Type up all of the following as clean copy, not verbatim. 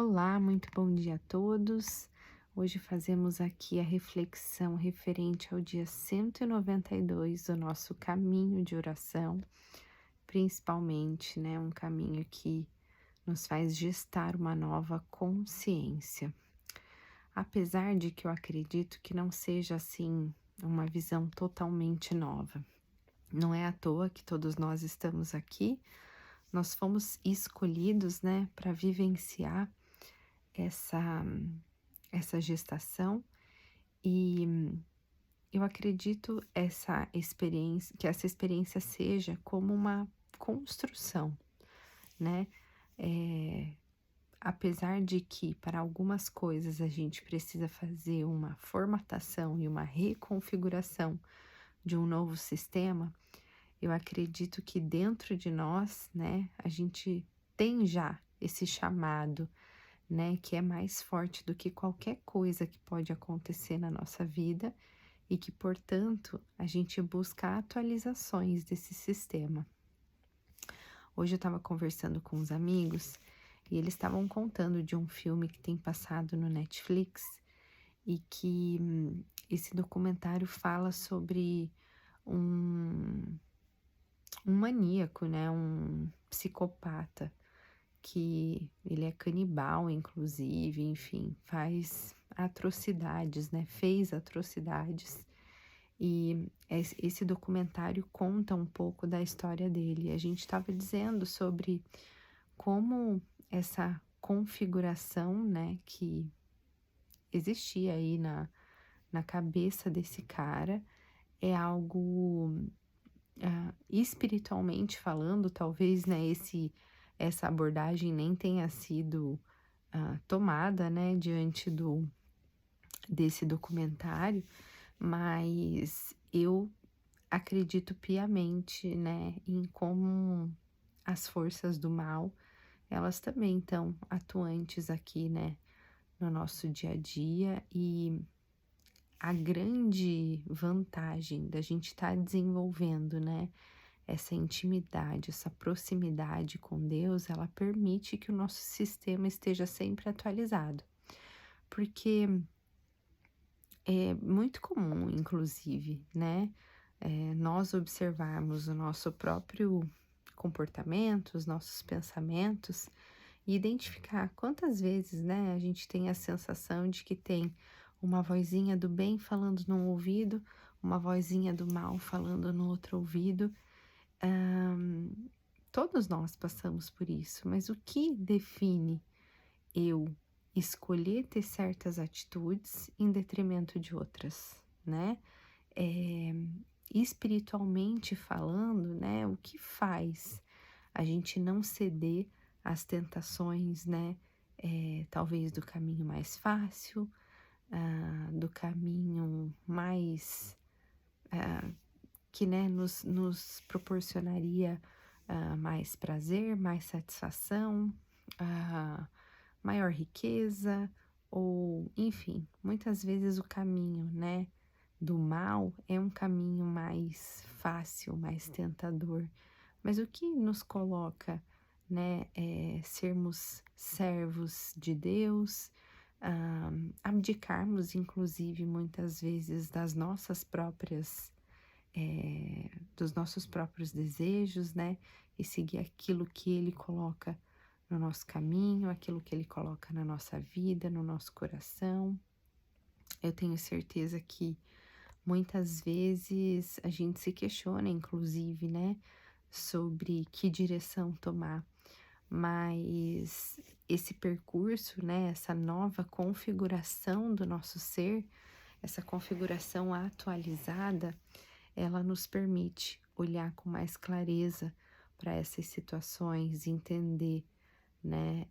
Olá, muito bom dia a todos. Hoje fazemos aqui a reflexão referente ao dia 192 do nosso caminho de oração, principalmente, né, um caminho que nos faz gestar uma nova consciência. Apesar de que eu acredito que não seja assim uma visão totalmente nova. Não é à toa que todos nós estamos aqui, nós fomos escolhidos, né, para vivenciar essa essa gestação e eu acredito que essa experiência seja como uma construção, né? Eh, Apesar de que para algumas coisas a gente precisa fazer uma formatação e uma reconfiguração de um novo sistema, eu acredito que dentro de nós, né, a gente tem já esse chamado, né, que é mais forte do que qualquer coisa que pode acontecer na nossa vida e que, portanto, a gente busca atualizações desse sistema. Hoje eu estava conversando com uns amigos e eles estavam contando de um filme que tem passado no Netflix e que esse documentário fala sobre um, um maníaco, né, um psicopata que ele é canibal, inclusive, enfim, faz atrocidades, né? Fez atrocidades. E esse documentário conta um pouco da história dele. A gente estava dizendo sobre como essa configuração, né, que existia aí na cabeça desse cara é algo espiritualmente falando, talvez, né, essa abordagem nem tenha sido tomada, né, diante desse documentário, mas eu acredito piamente, né, em como as forças do mal, elas também estão atuantes aqui, né, no nosso dia a dia e a grande vantagem da gente estar desenvolvendo, né, essa intimidade, essa proximidade com Deus, ela permite que o nosso sistema esteja sempre atualizado. Porque é muito comum, inclusive, né, nós observarmos o nosso próprio comportamento, os nossos pensamentos e identificar quantas vezes, né, a gente tem a sensação de que tem uma vozinha do bem falando num ouvido, uma vozinha do mal falando no outro ouvido. Hã, Todos nós passamos por isso, mas o que define eu escolher ter certas atitudes em detrimento de outras, né? Eh, Espiritualmente falando, né, o que faz a gente não ceder às tentações, né, talvez do caminho mais fácil, do caminho mais, ah, que, né, nos proporcionaria mais prazer, mais satisfação, ah, maior riqueza, ou enfim, muitas vezes o caminho, né, do mal é um caminho mais fácil, mais tentador. Mas o que nos coloca, né, sermos servos de Deus, abdicarmos, inclusive, muitas vezes das nossas próprias dos nossos próprios desejos, né? E seguir aquilo que Ele coloca no nosso caminho, aquilo que Ele coloca na nossa vida, no nosso coração. Eu tenho certeza que muitas vezes a gente se questiona, inclusive, né? Sobre que direção tomar, mas esse percurso, né? Essa nova configuração do nosso ser, essa configuração atualizada, ela nos permite olhar com mais clareza para essas situações, entender, né,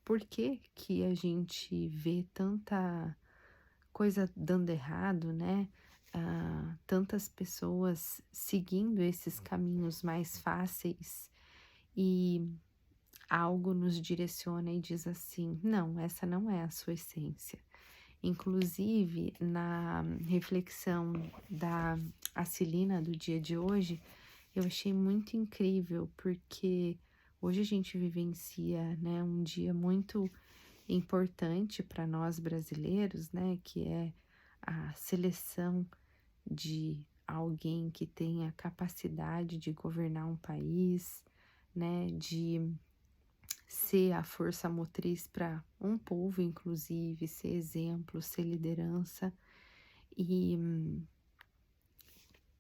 por que que a gente vê tanta coisa dando errado, né? Tantas pessoas seguindo esses caminhos mais fáceis e algo nos direciona e diz assim: não, essa não é a sua essência. Inclusive, na reflexão da Acilina do dia de hoje, eu achei muito incrível, porque Hoje a gente vivencia, né, um dia muito importante para nós brasileiros, né, que é a seleção de alguém que tenha capacidade de governar um país, né, de ser a força motriz para um povo, inclusive, ser exemplo, ser liderança. E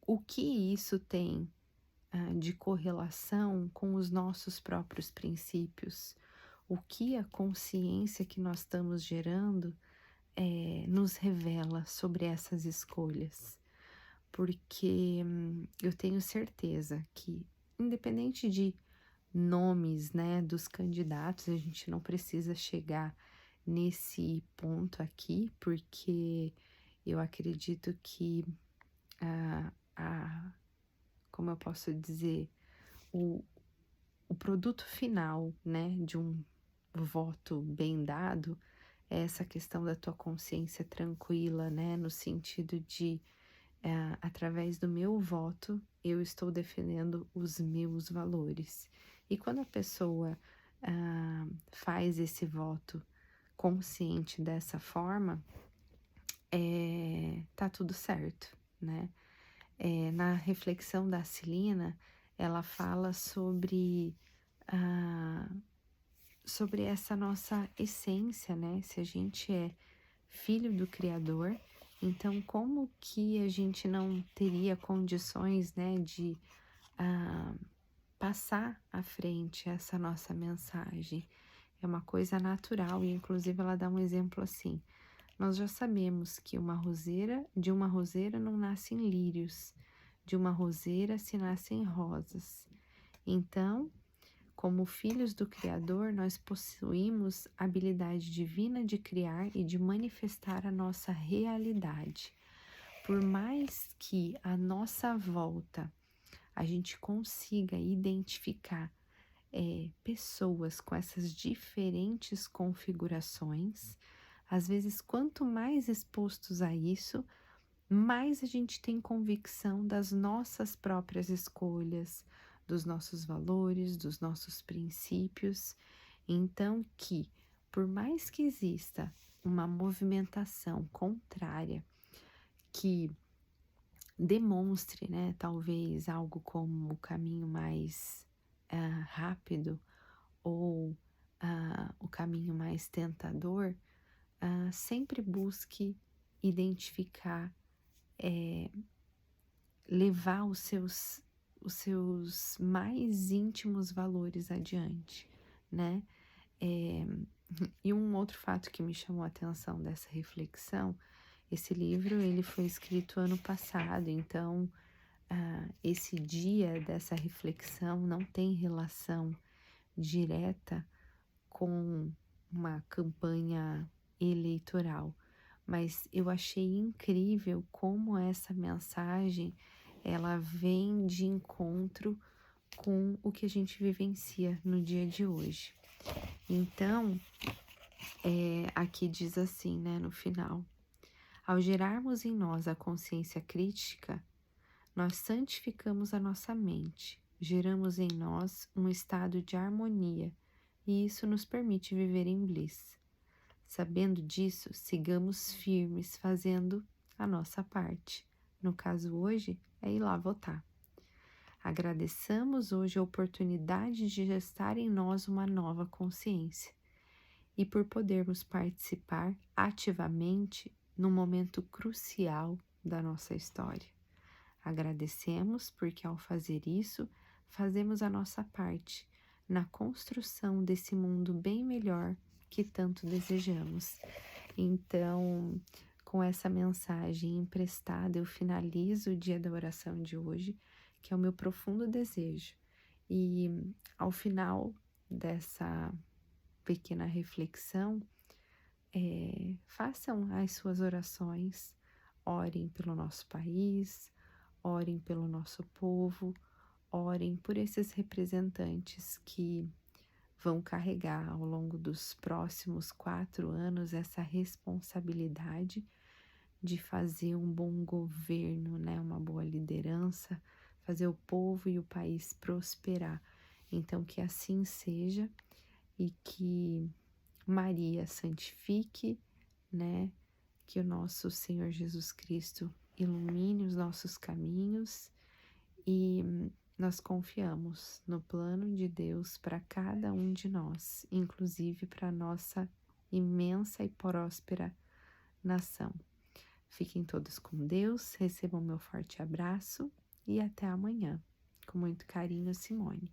o que isso tem de correlação com os nossos próprios princípios? O que a consciência que nós estamos gerando nos revela sobre essas escolhas? Porque eu tenho certeza que, independente de nomes, né, dos candidatos, a gente não precisa chegar nesse ponto aqui, porque eu acredito que como eu posso dizer, o, o produto final, né, de um voto bem dado é essa questão da tua consciência tranquila, né, no sentido de, através do meu voto, eu estou defendendo os meus valores. E quando a pessoa faz esse voto consciente dessa forma, tá tudo certo, né? Na reflexão da Celina, ela fala sobre essa nossa essência, né? Se a gente é filho do Criador, então como que a gente não teria condições, né, de passar à frente essa nossa mensagem? É uma coisa natural e, inclusive, ela dá um exemplo assim. Nós já sabemos que de uma roseira não nascem lírios, de uma roseira se nascem rosas. Então, como filhos do Criador, nós possuímos a habilidade divina de criar e de manifestar a nossa realidade. Por mais que à nossa volta a gente consiga identificar pessoas com essas diferentes configurações, às vezes, quanto mais expostos a isso, mais a gente tem convicção das nossas próprias escolhas, dos nossos valores, dos nossos princípios. Então, que por mais que exista uma movimentação contrária que demonstre, né, talvez algo como o caminho mais rápido ou o caminho mais tentador, sempre busque identificar, levar os seus mais íntimos valores adiante, né? E um outro fato que me chamou a atenção dessa reflexão, esse livro ele foi escrito ano passado, então esse dia dessa reflexão não tem relação direta com uma campanha eleitoral, mas eu achei incrível como essa mensagem ela vem de encontro com o que a gente vivencia no dia de hoje. Então, aqui diz assim, né, no final: ao gerarmos em nós a consciência crítica, nós santificamos a nossa mente, geramos em nós um estado de harmonia, e isso nos permite viver em bliss. Sabendo disso, sigamos firmes fazendo a nossa parte. No caso hoje, é ir lá votar. Agradeçamos hoje a oportunidade de gestar em nós uma nova consciência e por podermos participar ativamente num momento crucial da nossa história. Agradecemos porque, ao fazer isso, fazemos a nossa parte na construção desse mundo bem melhor que tanto desejamos. Então, com essa mensagem emprestada, eu finalizo o dia da oração de hoje, que é o meu profundo desejo. E ao final dessa pequena reflexão, façam as suas orações, orem pelo nosso país, orem pelo nosso povo, orem por esses representantes que vão carregar ao longo dos próximos 4 anos essa responsabilidade de fazer um bom governo, né, uma boa liderança, fazer o povo e o país prosperar. Então, que assim seja e que Maria santifique, né? Que o nosso Senhor Jesus Cristo ilumine os nossos caminhos e nós confiamos no plano de Deus para cada um de nós, inclusive para nossa imensa e próspera nação. Fiquem todos com Deus, recebam meu forte abraço e até amanhã. Com muito carinho, Simone.